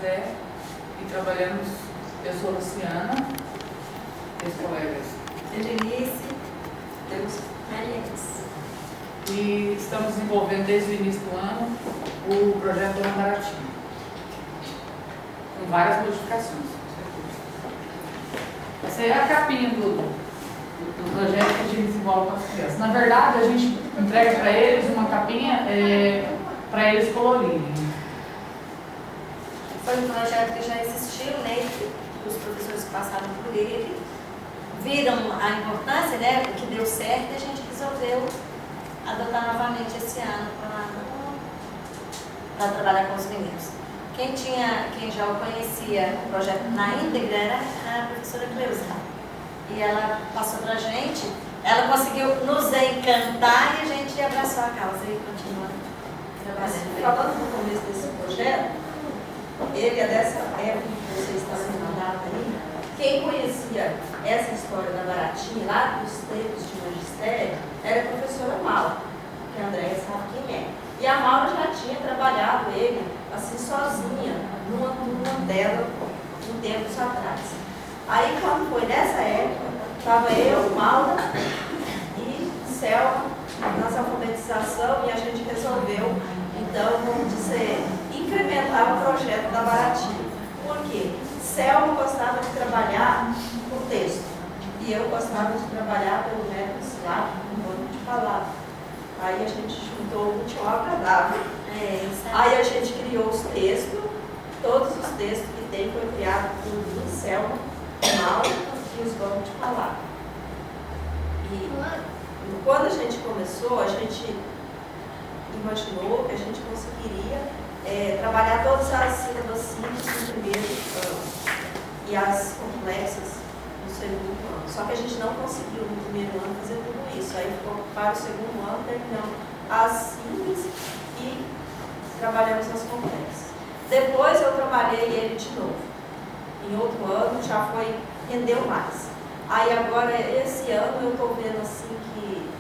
José e trabalhamos, eu sou Luciana, meus colegas. Denise, temos Marias. E estamos desenvolvendo desde o início do ano o projeto do Baratinho, com várias modificações. Essa é a capinha do projeto que a gente desenvolve com as crianças. Na verdade, a gente entrega para eles uma capinha para eles colorirem. Foi um projeto que já existiu, né? Os professores que passaram por ele viram a importância, né? O que deu certo, e a gente resolveu adotar novamente esse ano para trabalhar com os meninos. Quem já o conhecia, o projeto na íntegra, era a professora Cleusa. E ela passou para a gente, ela conseguiu nos encantar e a gente abraçou a causa e continua trabalhando. Falando no começo desse projeto, ele é dessa época que você está sendo mandado aí. Quem conhecia essa história da Baratinha, lá dos tempos de magistério, era a professora Maura, que a Andréia sabe quem é. E a Maura já tinha trabalhado ele, assim, sozinha, numa turma dela, um tempos atrás. Aí, quando foi nessa época, estava eu, Maura e Selma nessa alfabetização, e a gente resolveu, então, vamos dizer, incrementar o projeto da Baratinha. Por quê? Selma gostava de trabalhar com texto, e eu gostava de trabalhar pelo método SLAP, com banco de palavras. Aí a gente juntou o útil ao agradável. Aí a gente criou os textos, todos os textos que tem foi criado por mim, Selma, Mauro e os bancos de palavras. E quando a gente começou, a gente imaginou que a gente conseguiria trabalhar todas as sílabas simples no primeiro ano e as complexas no segundo ano. Só que a gente não conseguiu no primeiro ano fazer tudo isso. Aí ficou para o segundo ano, terminamos as simples e trabalhamos as complexas. Depois eu trabalhei ele de novo. Em outro ano já rendeu mais. Aí agora, esse ano, eu estou vendo assim que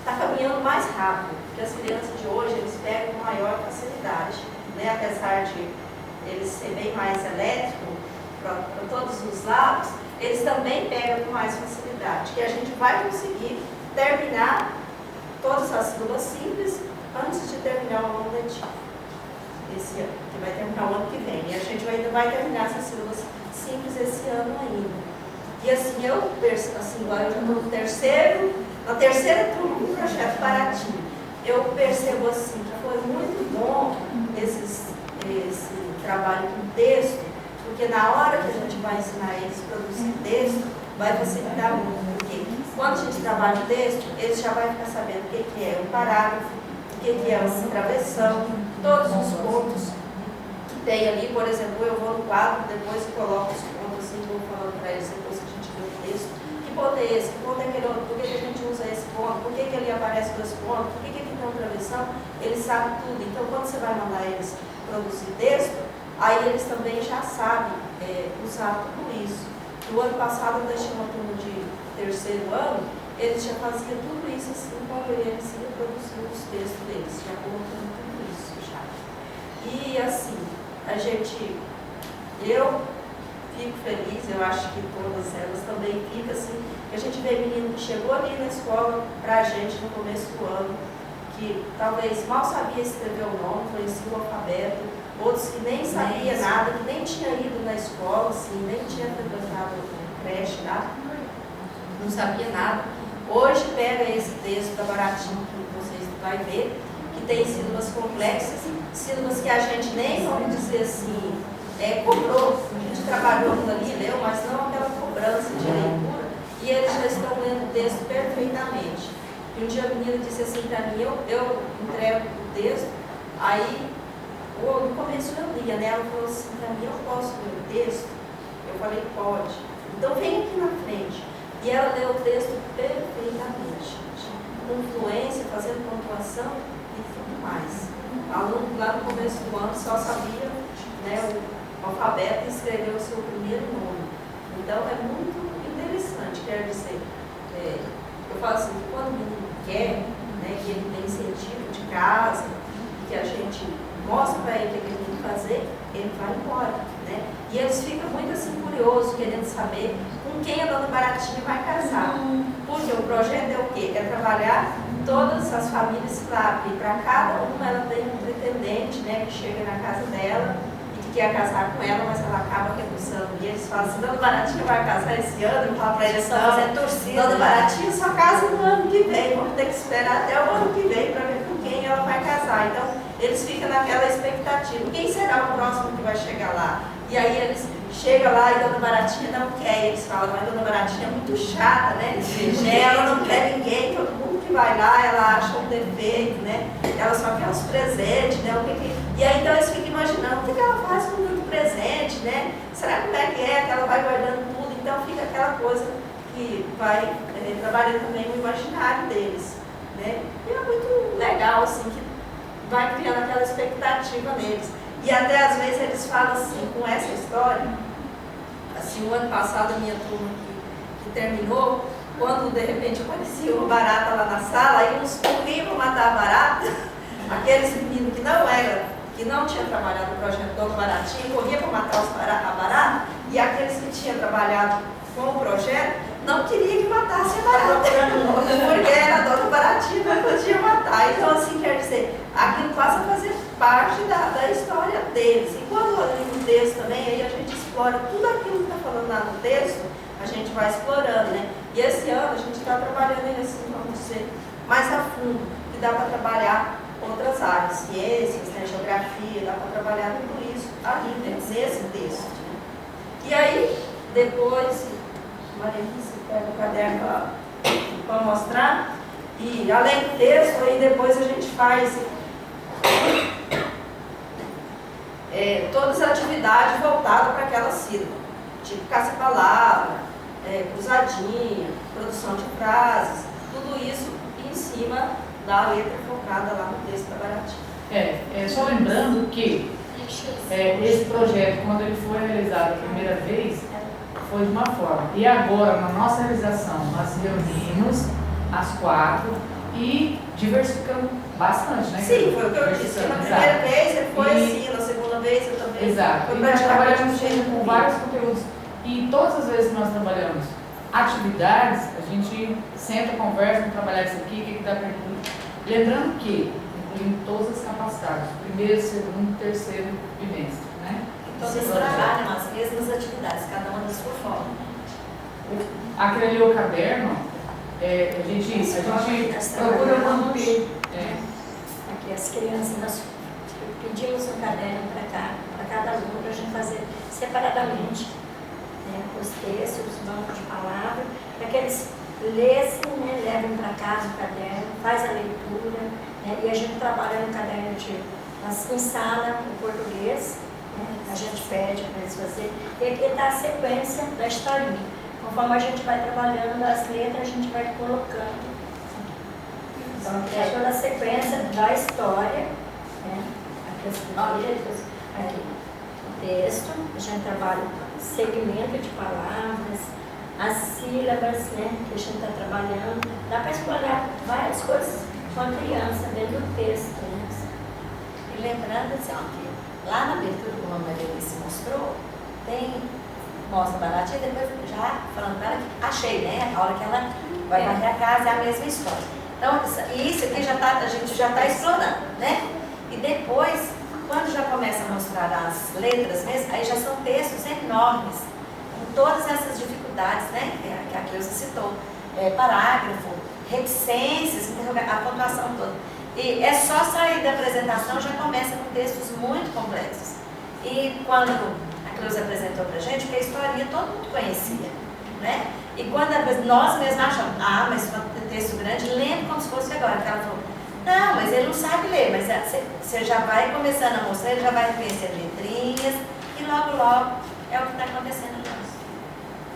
está caminhando mais rápido, porque as crianças de hoje, eles pegam com maior facilidade, né? Apesar de eles ser bem mais elétrico para todos os lados, eles também pegam com mais facilidade, que a gente vai conseguir terminar todas as sílabas simples antes de terminar o ano letivo, esse ano, que vai terminar o ano que vem. E a gente ainda vai terminar essas sílabas simples esse ano ainda. E assim, agora eu já estou na terceira turma do projeto Baratinho. Eu percebo assim que foi muito bom esse trabalho com texto, porque na hora que a gente vai ensinar eles a produzir texto, vai facilitar muito. Porque quando a gente trabalha o texto, eles já vão ficar sabendo o que é um parágrafo, o que é uma travessão, todos os pontos que tem ali. Por exemplo, eu vou no quadro, depois coloco os pontos assim, vou falando para eles depois que a gente vê o texto. Que ponto é esse? Que ponto é aquele outro? Por que a gente usa esse ponto? Por que ele aparece dois pontos? Por que aqui tem uma travessão? Eles sabem tudo. Então, quando você vai mandar eles produzir texto, aí eles também já sabem usar tudo isso. No ano passado, eu deixei uma turma de terceiro ano, eles já faziam tudo isso assim, quando eles iam produzir os textos deles, já colocando tudo isso já. E assim, eu fico feliz, eu acho que todas elas também ficam assim, que a gente vê menino que chegou ali na escola pra gente no começo do ano, que talvez mal sabia escrever o nome, conhecia o alfabeto, outros que nem sabia nada, que nem tinha ido na escola, assim, nem tinha frequentado creche, nada, não sabia nada. Hoje pega esse texto da Baratinho, que vocês vão ver, que tem sílabas complexas, sílabas que a gente nem, vamos dizer assim, cobrou, a gente trabalhou aquilo ali, leu, mas não aquela cobrança de leitura, e eles já estão lendo o texto perfeitamente. E um dia a menina disse assim para mim, eu entrego o texto, aí no começo eu lia, né? Ela falou assim para mim, eu posso ler o texto? Eu falei, pode. Então vem aqui na frente. E ela leu o texto perfeitamente, com fluência, fazendo pontuação e tudo mais. O aluno lá no começo do ano só sabia, né, o alfabeto e escreveu o seu primeiro nome. Então é muito interessante, quer dizer, eu falo assim, que quando o menino quer, né, que ele tem incentivo de casa, que a gente mostra para ele que ele que fazer, ele vai embora, né? E eles ficam muito assim curiosos, querendo saber com quem a dona Baratinha vai casar. Porque o projeto é o quê? É trabalhar todas as famílias lá, e para cada uma ela tem um pretendente, né, que chega na casa dela e que quer casar com ela, mas ela acaba recusando. E eles falam assim, dona Baratinha vai casar esse ano, eu falo para eles, não, dona Baratinha só casa no ano que vem, vamos ter que esperar até o ano que vem para ver com quem ela vai casar. Então, eles ficam naquela expectativa, quem será o próximo que vai chegar lá? E aí eles chegam lá e Dona Baratinha não quer, eles falam, mas Dona Baratinha é muito chata, né? Ela não quer ninguém, todo mundo que vai lá, ela acha um defeito, né? Ela só quer os presentes, né? E aí então eles ficam imaginando o que ela faz com tanto presente, né? Será como é que ela vai guardando tudo? Então fica aquela coisa que vai trabalhando também no imaginário deles, né? E é muito legal, assim, que vai criando aquela expectativa neles. E até às vezes eles falam assim, com essa história, assim, o ano passado a minha turma que terminou, quando de repente aparecia uma barata lá na sala, aí uns corriam para matar a barata, aqueles meninos que não tinham trabalhado no projeto Dona Baratinha, corriam para matar a barata, e aqueles que tinham trabalhado com o projeto, não queria que matasse a barata, porque era a Dona Baratinha que não podia matar. Então, assim, quer dizer, aquilo passa a fazer parte da história deles. E quando ali no texto também, aí a gente explora tudo aquilo que está falando lá no texto, a gente vai explorando, né? E esse ano a gente está trabalhando assim, vamos dizer, mais a fundo, que dá para trabalhar outras áreas, ciências, né, geografia, dá para trabalhar tudo isso ali, né, nesse texto. Né? E aí, depois, Marisa, pega o caderno para mostrar, e além do texto, aí depois a gente faz todas as atividades voltadas para aquela sílaba, tipo caça-palavra, cruzadinha, produção de frases, tudo isso em cima da letra focada lá no texto da Baratinha. Só lembrando que esse projeto, quando ele foi realizado a primeira vez, foi de uma forma. E agora, na nossa realização, nós reunimos as 4 e diversificamos bastante, né? Sim, foi o que eu disse. Na primeira vez ele foi assim, na segunda vez eu também. Exato. E nós trabalhamos com vários conteúdos. E todas as vezes que nós trabalhamos atividades, a gente senta, conversa, vamos trabalhar isso aqui, o que dá para incluir. Lembrando que incluindo todas as capacidades, primeiro, segundo, terceiro bimestre, né? Então vocês trabalham as mesmas atividades, cada uma da sua forma. Aquele ali é o caderno, a gente procura manter. Aqui as crianças, nós pedimos um caderno para cada aluno, para a gente fazer separadamente, né, os textos, os bancos de palavras, para que eles lessem, né, levem para casa o caderno, faz a leitura, né, e a gente trabalha no caderno em sala, em português, né, a gente pede para eles fazerem, e aqui está a sequência da historinha. Conforme a gente vai trabalhando as letras, a gente vai colocando. Então, aqui é toda a sequência da história, né? Aqui as letras, aqui o texto, a gente trabalha segmento de palavras, as sílabas, né, que a gente está trabalhando. Dá para explorar várias coisas com a criança dentro do texto. Né? E lembrando assim, ó, que lá na abertura, como a Maria se mostrou, mostra a Baratinha, depois já falando para ela que achei, né? A hora que ela vai varrer a casa é a mesma história. Então, isso aqui a gente já está explorando, né? E depois, quando já começa a mostrar as letras mesmo, aí já são textos enormes, com todas essas dificuldades, né? Que a Cleusa citou. Parágrafo, reticências, a pontuação toda. E é só sair da apresentação, já começa com textos muito complexos. E quando a Cleusa apresentou para a gente, que a historinha todo mundo conhecia, né? E quando nós mesmos achamos, mas um texto grande, lembra como se fosse agora, que ela falou, não, mas ele não sabe ler, mas você já vai começando a mostrar, ele já vai conhecer letrinhas, e logo, logo, é o que está acontecendo nós.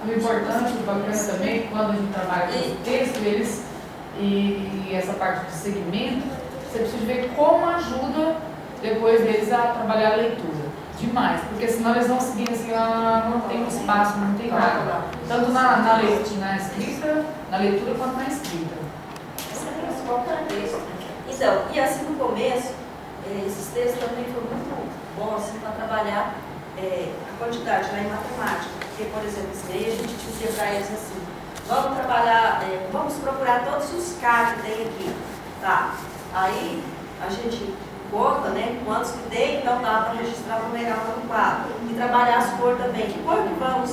O importante, o bacana também, quando a gente trabalha com o texto, e essa parte de segmento, você precisa ver como ajuda depois deles a trabalhar a leitura. Demais, porque senão eles vão seguir assim, não tem espaço, não tem nada. Tanto na escrita, na leitura quanto na escrita. Essa é a principal característica. Então, e assim no começo, esses textos também foram muito bom assim, para trabalhar a quantidade lá em matemática. Porque, por exemplo, isso daí a gente dizia para eles assim, vamos trabalhar, vamos procurar todos os K que tem aqui. Tá. Aí a gente conta, né, quantos que tem, então dá para registrar no numeral no quadro. E trabalhar as cores também. Que cor que vamos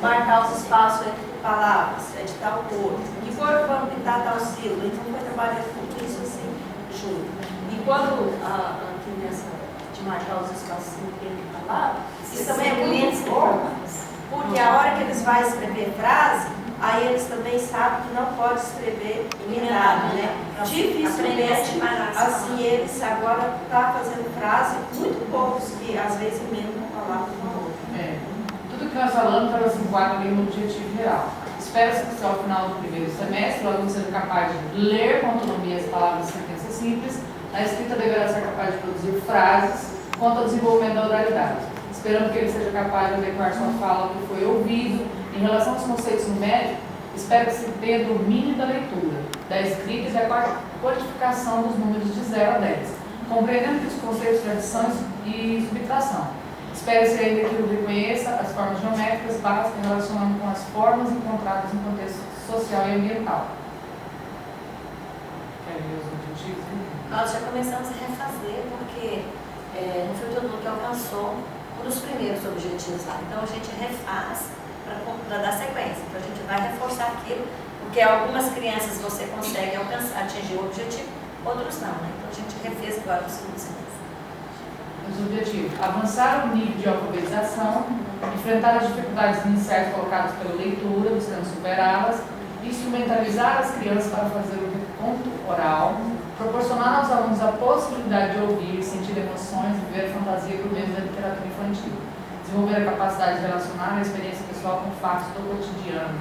marcar os espaços entre palavras, de tal cor? Que cor que vamos pintar tal sílaba? Então foi trabalhando tudo isso assim, junto. E quando aqui nessa de marcar os espaços entre palavras, isso também é muito bom, porque a hora que eles vão escrever frase, aí eles também sabem que não pode escrever emendado, né? Dificilmente, assim, eles agora estão fazendo frase, muito poucos que às vezes emendam uma palavra com a outra. Tudo que nós falamos para se enquadrar no objetivo geral. Espera-se que ao final do primeiro semestre o aluno seja capaz de ler com autonomia as palavras e sentenças simples. Na escrita deverá ser capaz de produzir frases quanto ao desenvolvimento da oralidade. Esperando que ele seja capaz de adequar sua fala ao que foi ouvido. Em relação aos conceitos numéricos, espero que se tenha domínio da leitura, da escrita e da codificação dos números de 0 a 10, compreendendo que os conceitos de adição e subtração. Espera-se ainda que ele reconheça as formas geométricas básicas relacionando com as formas encontradas no contexto social e ambiental. Quer ver os objetivos? Nós já começamos a refazer, porque não foi todo mundo que alcançou um dos primeiros objetivos lá. Então a gente refaz para dar sequência. Então a gente vai reforçar aquilo, porque algumas crianças você consegue atingir o objetivo, outros não, né? Então a gente refez agora no segundo semestre. Os objetivos: avançar o nível de alfabetização, enfrentar as dificuldades iniciais colocadas pela leitura, buscando superá-las, instrumentalizar as crianças para fazer o reconto oral, proporcionar aos alunos a possibilidade de ouvir, sentir emoções, viver fantasia por meio da literatura infantil, desenvolver a capacidade de relacionar a experiência pessoal com fatos do cotidiano,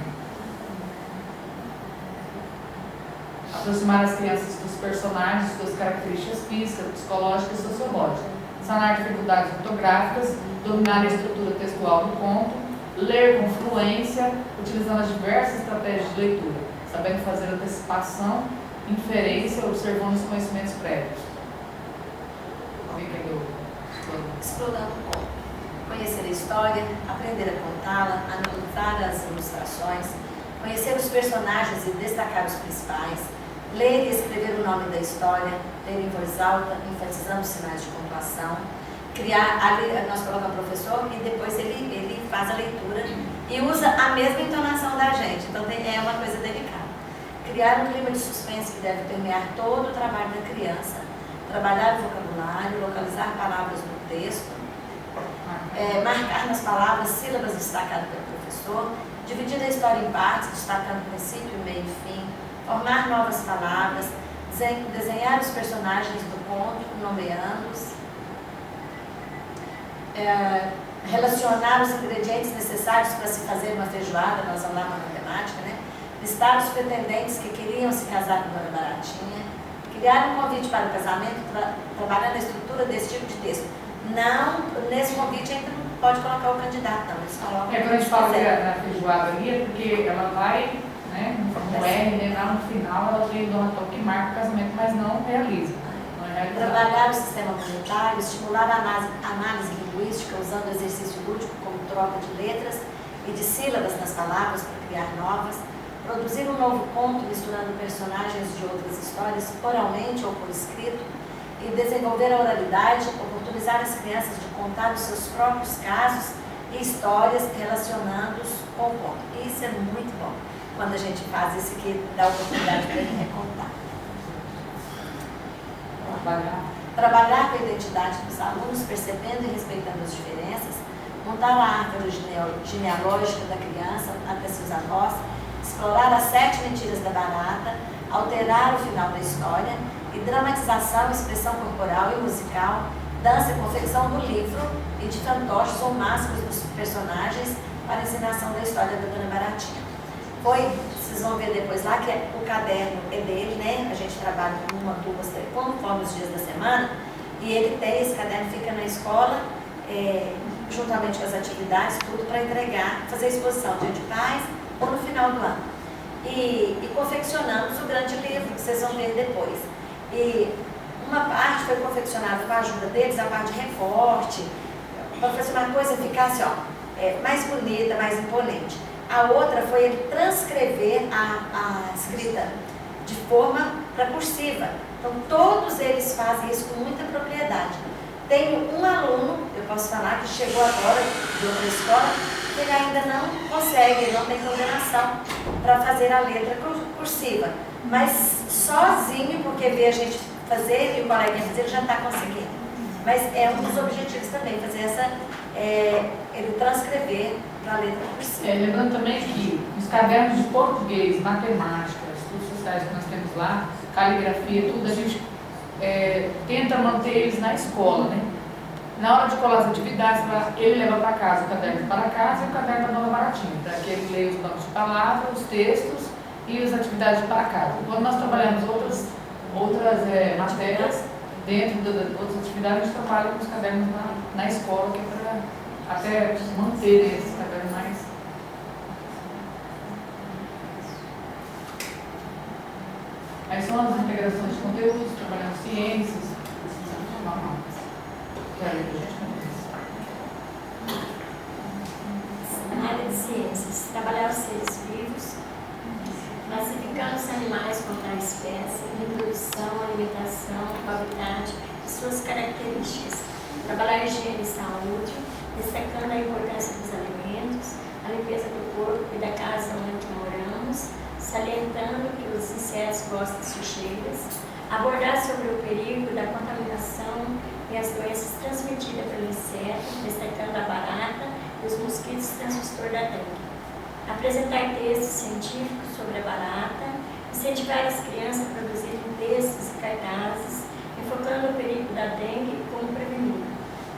aproximar as crianças dos personagens, suas características físicas, psicológicas e sociológicas, sanar dificuldades ortográficas, dominar a estrutura textual do conto, ler com fluência, utilizando as diversas estratégias de leitura, sabendo fazer antecipação, inferência, observando os conhecimentos prévios. Explorando o conto. Conhecer a história, aprender a contá-la, analisar as ilustrações, conhecer os personagens e destacar os principais, ler e escrever o nome da história, ler em voz alta, enfatizando os sinais de pontuação, nós colocamos o professor e depois ele faz a leitura e usa a mesma entonação da gente, então é uma coisa delicada. Criar um clima de suspense que deve permear todo o trabalho da criança, trabalhar o vocabulário, localizar palavras no texto, marcar nas palavras sílabas destacadas pelo professor, dividir a história em partes, destacando princípio, meio e fim, formar novas palavras, desenhar os personagens do conto, nomeando-os, relacionar os ingredientes necessários para se fazer uma feijoada, nós vamos lá na matemática, né? Listar os pretendentes que queriam se casar com Dona Baratinha, criar um convite para o casamento, trabalhar na estrutura desse tipo de texto. Não, nesse convite ainda não pode colocar o candidato, não. Eles colocam quando a gente fala na feijoada ali, é porque ela vai, né, no R, né, lá no final, ela tem Dona Tó que marca o casamento, mas não realiza. Trabalhar o sistema monetário, estimular a análise linguística usando o exercício lúdico como troca de letras e de sílabas nas palavras para criar novas, produzir um novo conto misturando personagens de outras histórias oralmente ou por escrito e desenvolver a oralidade, oportunizar as crianças de contar os seus próprios casos e histórias relacionando-os com o conto. Isso é muito bom, quando a gente faz isso que dá oportunidade para ele recontar. Trabalhar com a identidade dos alunos, percebendo e respeitando as diferenças, montar a árvore genealógica da criança até seus avós, explorar as 7 mentiras da barata, alterar o final da história e dramatização, expressão corporal e musical, dança e confecção do livro e de fantoches ou máscaras dos personagens para a ensinação da história da Dona Baratinha. Vocês vão ver depois lá que o caderno é dele, né? A gente trabalha com 1, 2, 3, conforme os dias da semana, e ele tem, esse caderno fica na escola, juntamente com as atividades, tudo para entregar, fazer a exposição dia de paz ou no final do ano. E confeccionamos o grande livro, que vocês vão ver depois. E Uma parte foi confeccionada com a ajuda deles, a parte de recorte, para fazer uma coisa ficasse mais bonita, mais imponente. A outra foi ele transcrever a escrita de forma para cursiva. Então, todos eles fazem isso com muita propriedade. Tenho um aluno, eu posso falar, que chegou agora de outra escola, que ele ainda não consegue, ele não tem coordenação para fazer a letra cursiva. Mas sozinho, porque vê a gente fazer e o colega fazer, ele já está conseguindo. Mas é um dos objetivos também, fazer ele transcrever para a letra cursiva. Lembrando também que os cadernos de português, matemática, estudos sociais que nós temos lá, caligrafia, tudo, a gente tenta manter eles na escola, né? Na hora de colar as atividades, ele leva para casa o caderno para casa e o caderno da Nova Baratinha, para que ele leia os bancos de palavras, os textos e as atividades para casa. Quando nós trabalhamos outras matérias, dentro das outras atividades, a gente trabalha com os cadernos na escola, que é para até manter esses cadernos mais. Aí são as integrações de conteúdos, trabalhando ciências. Na área de ciências, trabalhar os seres vivos, classificando os animais contra a espécie, reprodução, alimentação, habitat e suas características. Trabalhar higiene e saúde, destacando a importância dos alimentos, a limpeza do corpo e da casa onde moramos, salientando que os insetos gostam de sujeiras, abordar sobre o perigo da contaminação e as doenças transmitidas pelo inseto, destacando a barata e os mosquitos transmissores da dengue. Apresentar textos científicos sobre a barata, incentivar as crianças a produzirem textos e cartazes, enfocando o perigo da dengue e como prevenir.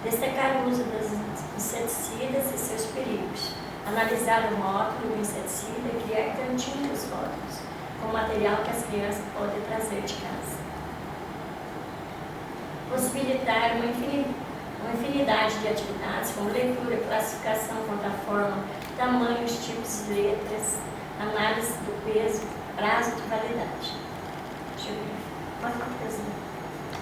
Destacar o uso dos inseticidas e seus perigos. Analisar o módulo do inseticida e criar cantinhos dos rótulos, com material que as crianças podem trazer de casa. Possibilitar uma infinidade de atividades, como leitura, classificação, plataforma, tamanhos, tipos de letras, análise do peso, prazo de validade. Deixa eu ver. Pode fazer.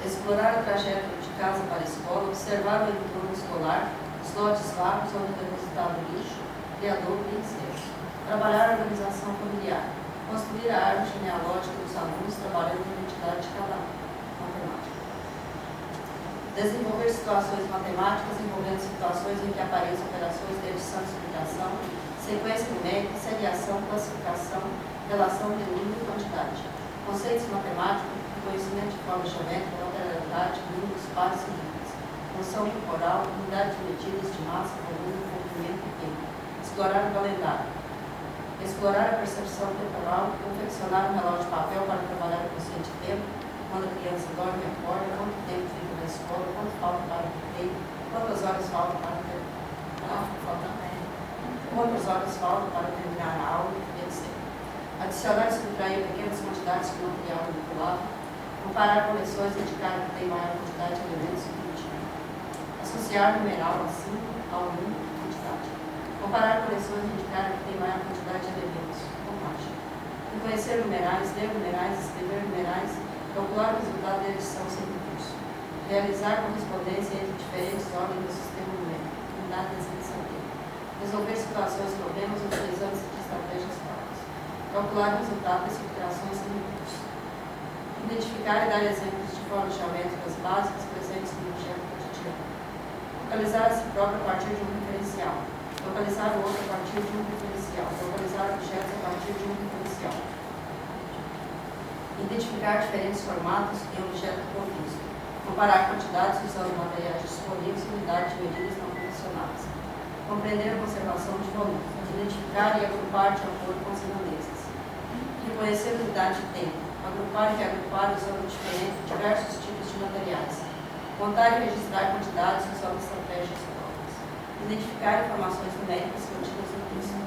Explorar o trajeto de casa para a escola, observar o entorno escolar, os lotes vagos onde é depositado lixo, criador e insetos. Trabalhar a organização familiar. Construir a árvore genealógica dos alunos, trabalhando na identidade de cada um. Matemática. Desenvolver situações matemáticas envolvendo situações em que apareçam operações de edição e explicação, sequência numérica, seriação, classificação, relação de número e quantidade. Conceitos matemáticos, conhecimento de forma geométrica, lateralidade, números, pares e limites. Noção temporal, unidade de medidas de massa, volume, comprimento e tempo. Explorar o calendário. Explorar a percepção temporal, confeccionar um relógio de papel para trabalhar o consciente tempo, quando a criança dorme e acorda, quanto tempo fica na escola, quanto falta para o recreio, quantas horas falta para terminar a aula, etc. Adicionar e subtrair pequenas quantidades de material manipulável, comparar coleções e indicar que tem maior quantidade de elementos e ritmo. Associar numeral a 5 ao número de quantidade. Comparar coleções e indicar que tem maior quantidade de elementos. Contagem. Reconhecer numerais, ler numerais, escrever numerais, calcular o resultado da edição sem recurso. Realizar correspondência entre diferentes ordens do sistema numérico. Unidade de execução dele. Resolver situações e problemas utilizando estratégias próprias. Calcular o resultado das subtrações sem recurso. Identificar e dar exemplos de formas geométricas básicas presentes no objeto cotidiano. Localizar a si próprio a partir de um referencial. Localizar o outro a partir de um referencial. Localizar objetos a partir de um referencial. Identificar diferentes formatos em objeto provisto. Comparar quantidades usando materiais disponíveis e unidades de medidas não convencionais. Compreender a conservação de volume. Identificar e agrupar de acordo com as grandezas. Reconhecer a unidade de tempo. Agrupar e reagrupar usando diversos tipos de materiais. Contar e registrar quantidades usando estratégias próprias. Identificar informações numéricas contidas no texto.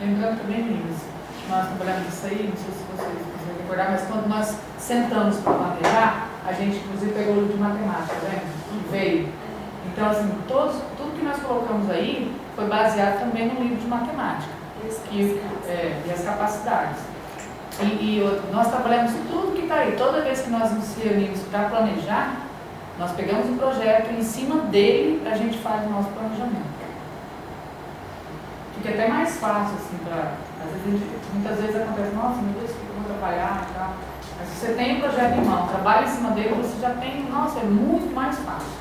Lembrando também, meninas, nós trabalhamos isso aí, não sei se vocês quiserem recordar, mas quando nós sentamos para planejar, a gente inclusive pegou o livro de matemática, né? Veio. Então, assim, tudo que nós colocamos aí foi baseado também no livro de matemática. E as capacidades. Nós trabalhamos tudo que está aí. Toda vez que nós nos reunimos para planejar, nós pegamos um projeto e em cima dele a gente faz o nosso planejamento. Fica até mais fácil, assim, muitas vezes acontece, nossa, meu Deus, eu vou trabalhar e tal. Mas se você tem um projeto em mão, trabalha em cima dele, você já tem, nossa, é muito mais fácil.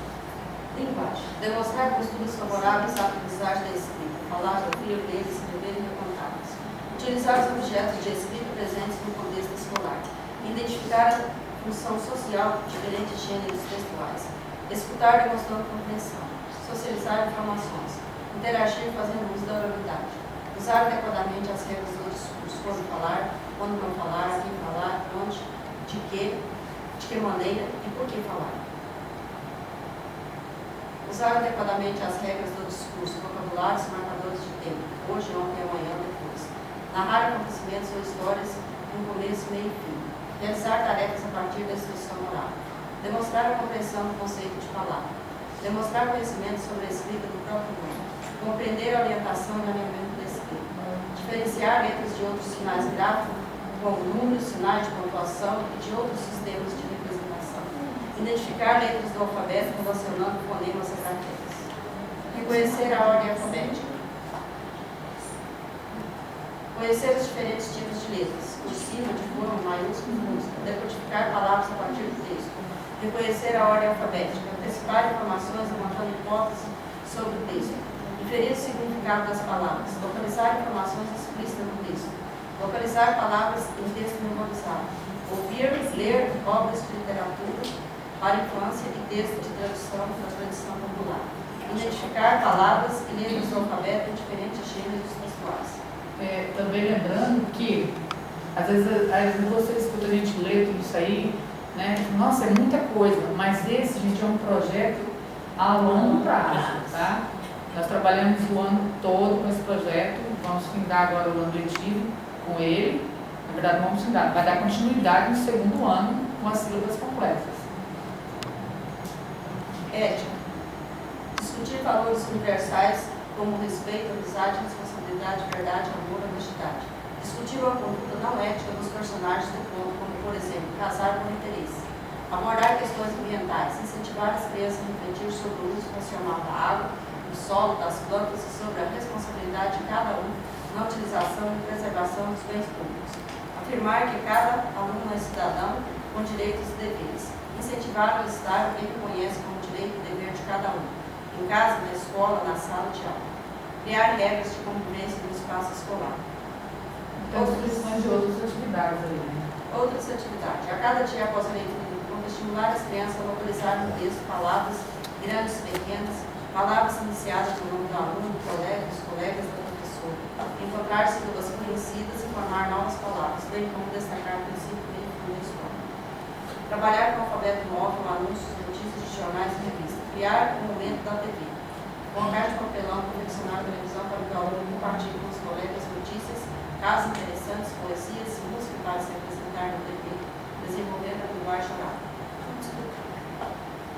Linguagem. Demonstrar posturas favoráveis à aprendizagem da escrita. Falar, ouvir, ler, escrever e recontá-los. Utilizar os objetos de escrita presentes no contexto escolar. Identificar a função social de diferentes gêneros textuais. Escutar demonstrando compreensão. Socializar informações. Interagir fazendo uso da oralidade. Usar adequadamente as regras do discurso. Quando falar, quando não falar, a quem falar, onde, de que maneira e por que falar. Usar adequadamente as regras do discurso, vocabulários e marcadores de tempo. Hoje, ontem, amanhã, depois. Narrar acontecimentos ou histórias com começo, meio e fim. Realizar tarefas a partir da instrução oral. Demonstrar a compreensão do conceito de palavra. Demonstrar conhecimento sobre a escrita do próprio nome. Compreender a orientação e alinhamento da escrita. Diferenciar letras de outros sinais gráficos, como números, sinais de pontuação e de outros sistemas de representação. Identificar letras do alfabeto relacionando fonemas a caracteres. Reconhecer a ordem alfabética. Conhecer os diferentes tipos de letras, cursiva, de forma, maiúsculo, minúsculo. Decodificar palavras a partir do texto. Reconhecer a ordem alfabética. Antecipar informações levantando hipóteses sobre o texto. Inferir o significado das palavras. Localizar informações explícitas no texto. Localizar palavras em texto memorizado. Ouvir, ler obras de literatura para a infância e texto de tradução da tradição popular. Identificar palavras e letras do alfabeto em diferentes gêneros textuais. Também lembrando que, às vezes você escuta a gente ler tudo isso aí, né? Nossa, é muita coisa, mas esse, gente, é um projeto a longo prazo, tá? Nós trabalhamos o ano todo com esse projeto, vamos findar agora o ano letivo com ele. Na verdade, vamos findar, vai dar continuidade no segundo ano com as sílabas complexas. Ética. Discutir valores universais como respeito, amizade, responsabilidade, verdade, amor, honestidade. Discutir a conduta não ética dos personagens do conto, como, por exemplo, casar com interesse. Abordar questões ambientais. Incentivar as crianças a refletir sobre o uso racional da água, do solo, das plantas e sobre a responsabilidade de cada um na utilização e preservação dos bens públicos. Afirmar que cada aluno é cidadão com direitos e deveres. Incentivar a listar o que reconhece como direito e dever de cada um, em casa, na escola, na sala de aula. Criar regras de convivência no espaço escolar. Então, descrições de outras atividades ali, né? Outras atividades. A cada dia após a leitura do conto, estimular as crianças a localizar no texto palavras grandes e pequenas, palavras iniciadas no nome do aluno, do colega, dos colegas da professora. Encontrar sílabas conhecidas e formar novas palavras, bem como destacar princípios e da escola. Trabalhar com o alfabeto móvel, anúncios, notícias de jornais e revistas. Criar o momento da TV. Colocar de papelão, confeccionar televisão para que o aluno compartilhe com os colegas notícias, casos interessantes, poesias e música para se apresentar no TV, desenvolvendo a linguagem oral.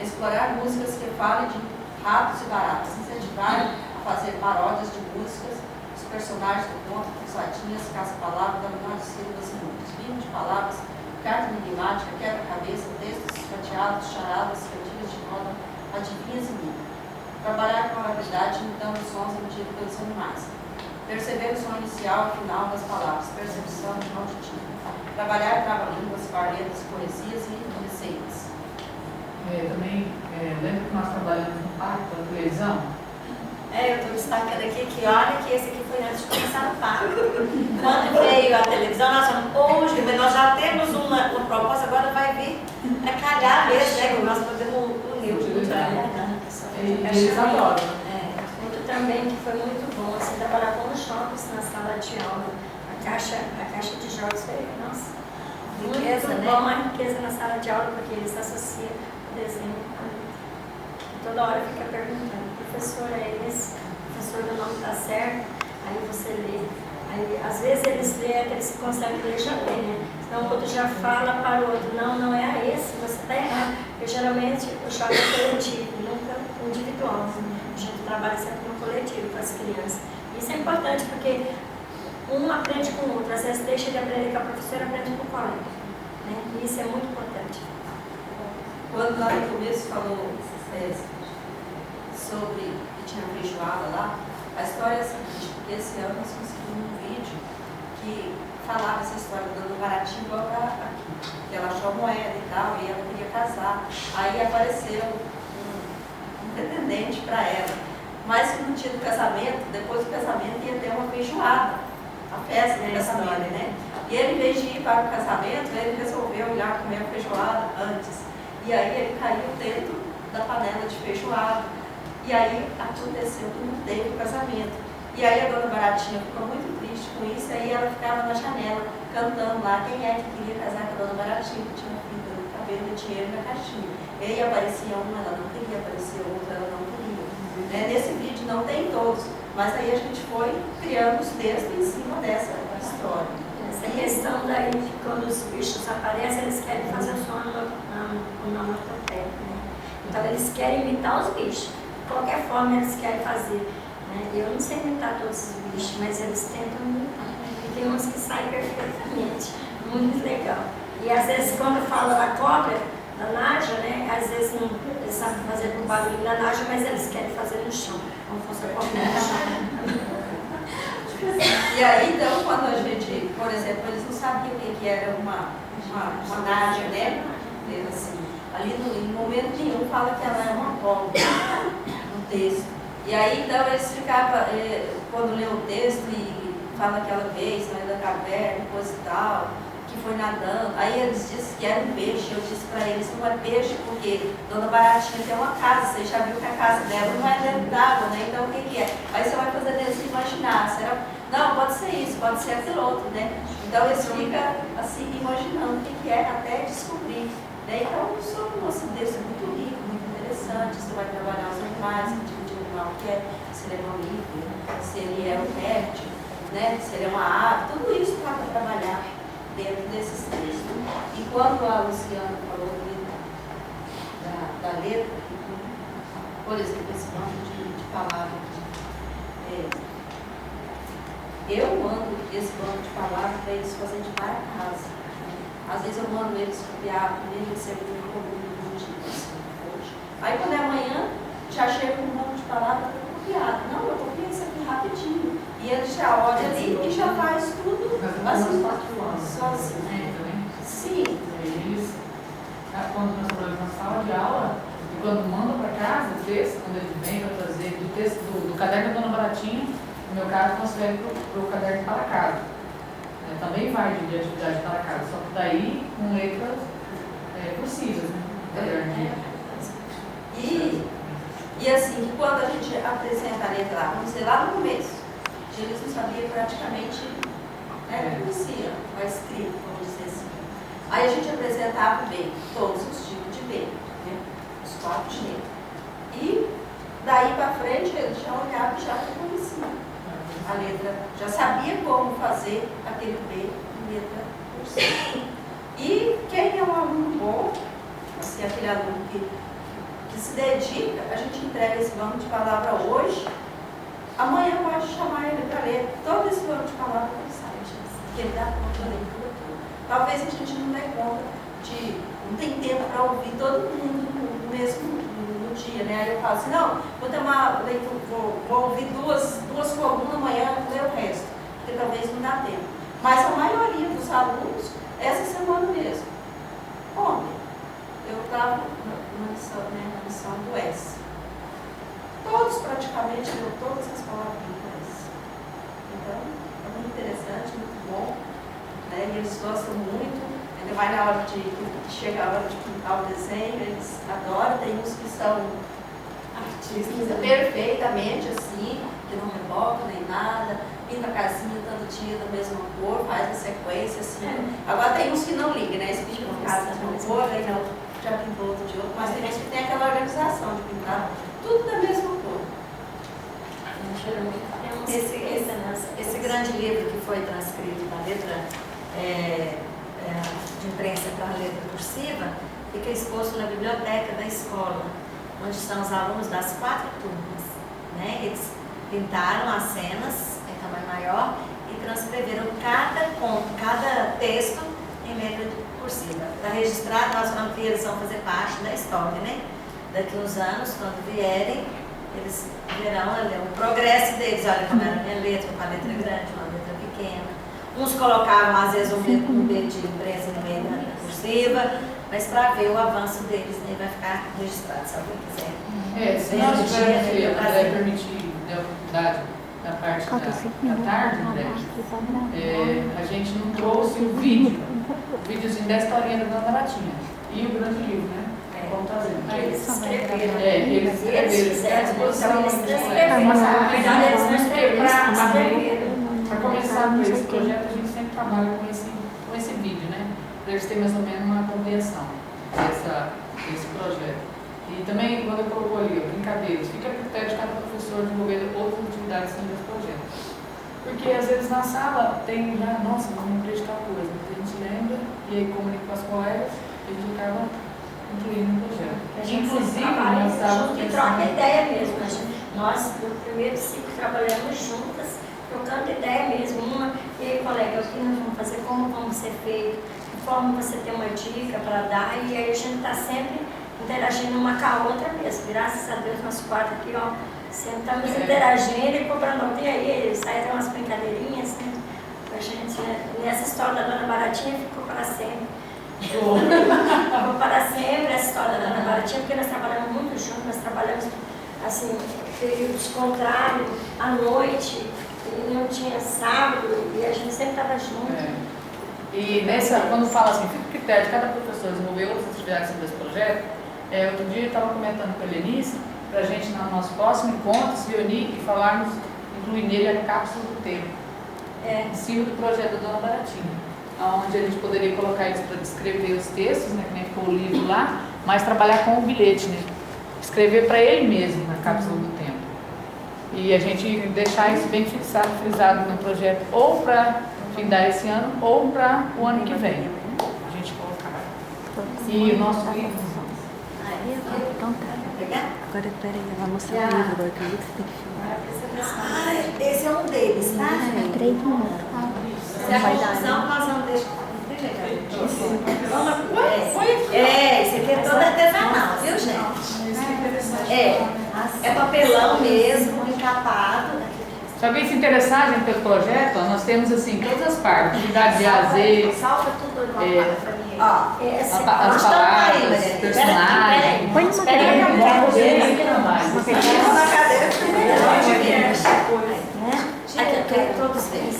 Explorar músicas que falem de ratos e baratas. Incentivar a fazer paródias de músicas, os personagens do conto, cruzadinhas, caça-palavra, dominando sílabas e números. Livro de palavras, carta enigmática, quebra-cabeça, textos fatiados, charadas, cantigas de roda, adivinhas e livros. Trabalhar com a oralidade, imitando os sons emitidos pelos animais. Perceber o som inicial e final das palavras. Percepção auditiva. Trabalhar trava-línguas, parletas, poesias e receitas. Também, lembra que nós trabalhamos no parque da televisão? Eu estou destacando aqui que olha que esse aqui foi antes de começar no parque. Quando veio a televisão, nós falamos, hoje nós já temos uma proposta, agora vai vir a calhar mesmo, né? Que nós podemos unir o trabalho. Eles adoram. Outro também que foi muito bom, assim, trabalhar com os jogos na sala de aula. A caixa de jogos foi, nossa, riqueza, muito bom, a riqueza na sala de aula, porque eles associam o desenho com a letra. Toda hora fica perguntando, professor é esse? Professor, meu nome está certo? Aí você lê. Aí, às vezes eles lêem, eles conseguem ler já bem, né? Então o outro já fala para o outro, não é a esse, você está errado. Porque geralmente o choque é coletivo, nunca individual. Né? A gente trabalha sempre no coletivo com as crianças. Isso é importante porque um aprende com o outro, às vezes deixa de aprender com a professora, aprende com o colega. Né? E isso é muito importante. Quando lá no começo falou sobre que tinha feijoada lá, a história é a seguinte, porque esse ano nós conseguimos um vídeo que falava essa história dando baratinho igual aqui. Que ela achou a moeda e tal, e ela queria casar. Aí apareceu um pretendente para ela. Mas que no dia do casamento, depois do casamento, ia ter uma feijoada, a festa do casamento, né? E ele, em vez de ir para o casamento, ele resolveu ir lá comer a feijoada antes. E aí ele caiu dentro da panela de feijoada. E aí aconteceu que não teve o casamento. E aí a dona Baratinha ficou muito triste com isso, aí ela ficava na janela, cantando lá quem é que queria casar com a dona Baratinha, que tinha fita no cabelo e dinheiro na caixinha. E aí aparecia uma, ela não queria, aparecia outra, ela não queria. Nesse vídeo não tem todos, mas aí a gente foi criando os textos em cima dessa história. Essa questão daí, quando os bichos aparecem, eles querem fazer o som onomatopeia, né? Então eles querem imitar os bichos, de qualquer forma eles querem fazer. Né? Eu não sei imitar todos os bichos, mas eles tentam imitar. E tem uns que saem perfeitamente, muito legal. E às vezes quando fala da cobra, da Naja, né? Às vezes não, eles sabem fazer com o barulho da Naja, mas eles querem fazer no chão, como fosse a cobra no chão. E aí, então, quando a gente, por exemplo, eles não sabiam o que era uma Naja, né? Assim, ali em momento nenhum fala que ela é uma cobra no texto. E aí, então, eles ficavam, quando lê o texto e fala que ela veio, saiu da caverna, coisa e tal, que foi nadando, aí eles disseram que era um peixe. Eu disse para eles, não é peixe, porque Dona Baratinha tem uma casa, você já viu que a casa dela não é dentro d'água, né? Então, o que é? Aí você vai fazer eles imaginar, será? Não, pode ser isso, pode ser aquilo outro, né? Então, eles ficam, assim, imaginando o que é, até descobrir. Né? Então, o nosso texto é muito rico, muito interessante. Você vai trabalhar os animais, que tipo de animal que é, se ele é mamífero, se ele é um réptil, né? Se ele é uma ave, tudo isso está para trabalhar dentro desses textos. E quando a Luciana falou da letra, por exemplo, esse monte de palavras, eu mando esse banco de palavras para eles fazerem de para casa. Às vezes eu mando eles copiar, primeiro segundo, como assim, hoje. Aí quando é amanhã, já chega com um banco de palavras copiado. Não, eu copio isso aqui rapidinho. E ele já olha ali e já faz tudo assim, sozinho. Sim. Eles, quando nós trabalhamos na sala de aula, e quando mandam para casa o texto, quando ele vem para trazer do texto do caderno da Dona Baratinha, no meu caso, transfere para o caderno para casa. Também vai de atividade para casa, só que daí com letras possíveis, né? E assim, quando a gente apresenta a letra lá, vamos dizer, lá no começo, eles não sabiam praticamente, não conhecia a escrita, vamos dizer assim. Aí a gente apresentava o B, todos os tipos de B, né? Os 4 de letra. E daí para frente eles já olhavam e já reconheciam a letra, já sabia como fazer aquele B em letra por cima. E quem é um aluno bom, assim, aquele aluno que se dedica, a gente entrega esse banco de palavra hoje, amanhã pode chamar ele para ler todo esse banco de palavra no site, porque ele dá conta da leitura toda. Talvez a gente não dê conta não tem tempo para ouvir todo mundo no mesmo dia, né? Aí eu falo assim, não, vou ter uma leitura, vou ouvir duas colunas amanhã e ler o resto, porque talvez não dá tempo. Mas a maioria dos alunos, essa semana mesmo, ontem, eu estava na lição do S. Todos praticamente leram todas as palavras do S. Então, é muito interessante, muito bom, né? E eles gostam muito. Ainda vai na hora que chega a hora de pintar o desenho, eles adoram. Tem uns que são artistas perfeitamente assim, que não rebocam nem nada, pinta a casinha todo dia da mesma cor, faz a sequência assim. Agora tem uns que não ligam, né? Eles pintam a casa de uma cor, aí não, já pintou outro de outro, mas tem uns que tem aquela organização de pintar tudo da mesma cor. Esse grande livro que foi transcrito na letra de imprensa para a letra cursiva fica exposto na biblioteca da escola, onde estão os alunos das 4 turmas. Né? Eles pintaram as cenas em tamanho maior e transcreveram cada texto em letra cursiva. Está registrado, nós vamos ver, eles vão fazer parte da história, né? Daqui uns anos, quando vierem, eles verão o progresso deles. Olha como era a minha letra, com a letra grande, uma letra pequena. Uns colocavam, às vezes, um B de imprensa no meio da cursiva, mas para ver o avanço deles, né, vai ficar registrado, se alguém quiser. Se nós tivermos, André, permitir a oportunidade na parte da tarde, André, a gente não trouxe o videozinho da historinha da Dona Baratinha e o grande livro, né? Vamos trazer. Eles escreveram. Eles escreveram. Para começar com esse projeto, a gente sempre trabalha com esse vídeo, né? Para eles terem mais ou menos uma compreensão desse projeto. E também, quando eu colocou ali, brincadeiras, fica a critério de cada professor desenvolver outras atividades desse projeto. Porque às vezes na sala tem já, nossa, vamos acreditar coisa, a gente lembra e aí comunica com as colegas e a gente acaba incluindo no projeto. Inclusive, nós estávamos que troca ideia mesmo. Nós, no primeiro ciclo, trabalhamos juntas, trocando ideia mesmo. E aí, colega, o que nós vamos fazer, como vamos ser feito, de forma você ter uma dica para dar, e aí a gente está sempre interagindo uma com a outra mesmo. Graças a Deus, nós quatro aqui, ó, sentamos interagindo e cobrando. E aí, sai até umas brincadeirinhas, né? A gente, nessa história da Dona Baratinha, ficou para sempre. Ficou para sempre essa história da Dona Baratinha, porque nós trabalhamos muito juntos, nós trabalhamos assim, períodos contrários, à noite, e não tinha sábado, e a gente sempre estava junto. E quando fala assim, fica o critério de cada professor desenvolver outras atividades desse projeto, outro dia eu estava comentando com a Helenice, para a gente, no nosso próximo encontro, se reunir e falarmos, incluir nele a cápsula do tempo, em cima do projeto da Dona Baratinha, onde a gente poderia colocar eles para descrever os textos, né, que nem ficou o livro lá, mas trabalhar com o bilhete, né, escrever para ele mesmo na cápsula do tempo. E a gente deixar isso bem fixado, frisado no projeto, ou para findar esse ano, ou para o ano que vem. A gente colocar. E o nosso livro. Agora, peraí, ela vai mostrar o livro agora, que eu vi que você tem que filmar. Esse é um deles, tá? 3 minutos. Se a conclusão, nós vamos deixar. Esse aqui é todo artesanal, viu, gente? É papelão mesmo, encapado. Se alguém se interessar gente, pelo projeto, nós temos assim todas as partes, atividade de azeite, Salva tudo para mim. as palavras, personagens. Põe numa cadeira. Aqui, todos eles.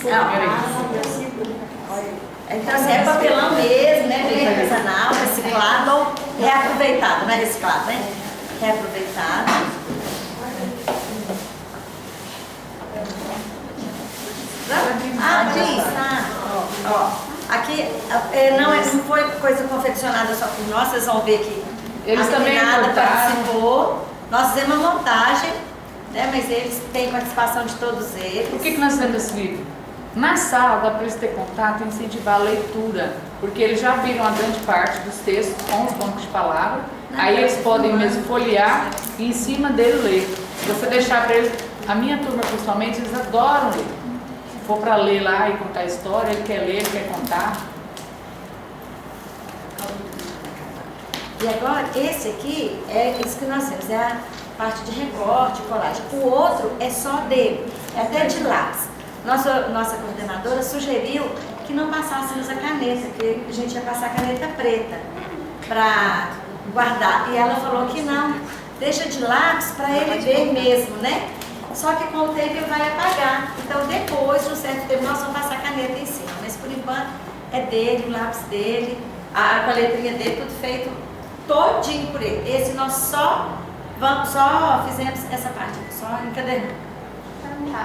Então, assim, é papelão mesmo, né? Bem artesanal, reciclado ou reaproveitado, não é reciclado, né? Reaproveitado. Aqui não foi coisa confeccionada só por nós, vocês vão ver que eles a também meninada participou. Nós fizemos uma montagem, né? Mas eles têm participação de todos eles. Por que nós fizemos esse livro? Na sala dá para eles ter contato e incentivar a leitura, porque eles já viram a grande parte dos textos com os bancos de palavras, aí eles podem mesmo folhear e em cima dele ler. Se você deixar para eles, a minha turma principalmente, eles adoram ler. Se for para ler lá e contar a história, ele quer ler, ele quer contar. E agora, esse aqui é isso que nós temos, é a parte de recorte, colagem. O outro é só dele, é até de lápis. Nossa coordenadora sugeriu que não passássemos a caneta, que a gente ia passar a caneta preta para guardar. E ela falou que não, deixa de lápis para ele ver mesmo, né? Só que com o tempo ele vai apagar. Então depois, de um certo tempo, nós vamos passar a caneta em cima. Mas por enquanto é dele, o lápis dele, com a letrinha dele, tudo feito todinho por ele. Esse nós só fizemos essa parte, só encadernando.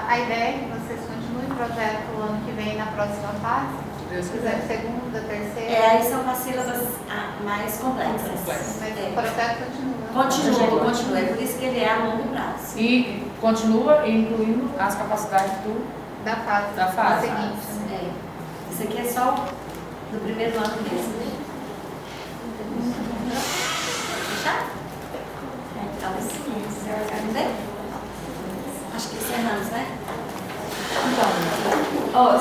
A ideia é que vocês continuem o projeto o ano que vem na próxima fase? Deus quiser. Segunda, terceira? Aí são as sílabas mais complexas. Mas o projeto continua? Continua. É por isso que ele é a longo prazo. E continua incluindo as capacidades Da fase seguinte. Né? Isso aqui é só do primeiro ano mesmo. Fechado? Então, acho que encerramos, né? Então, Ó,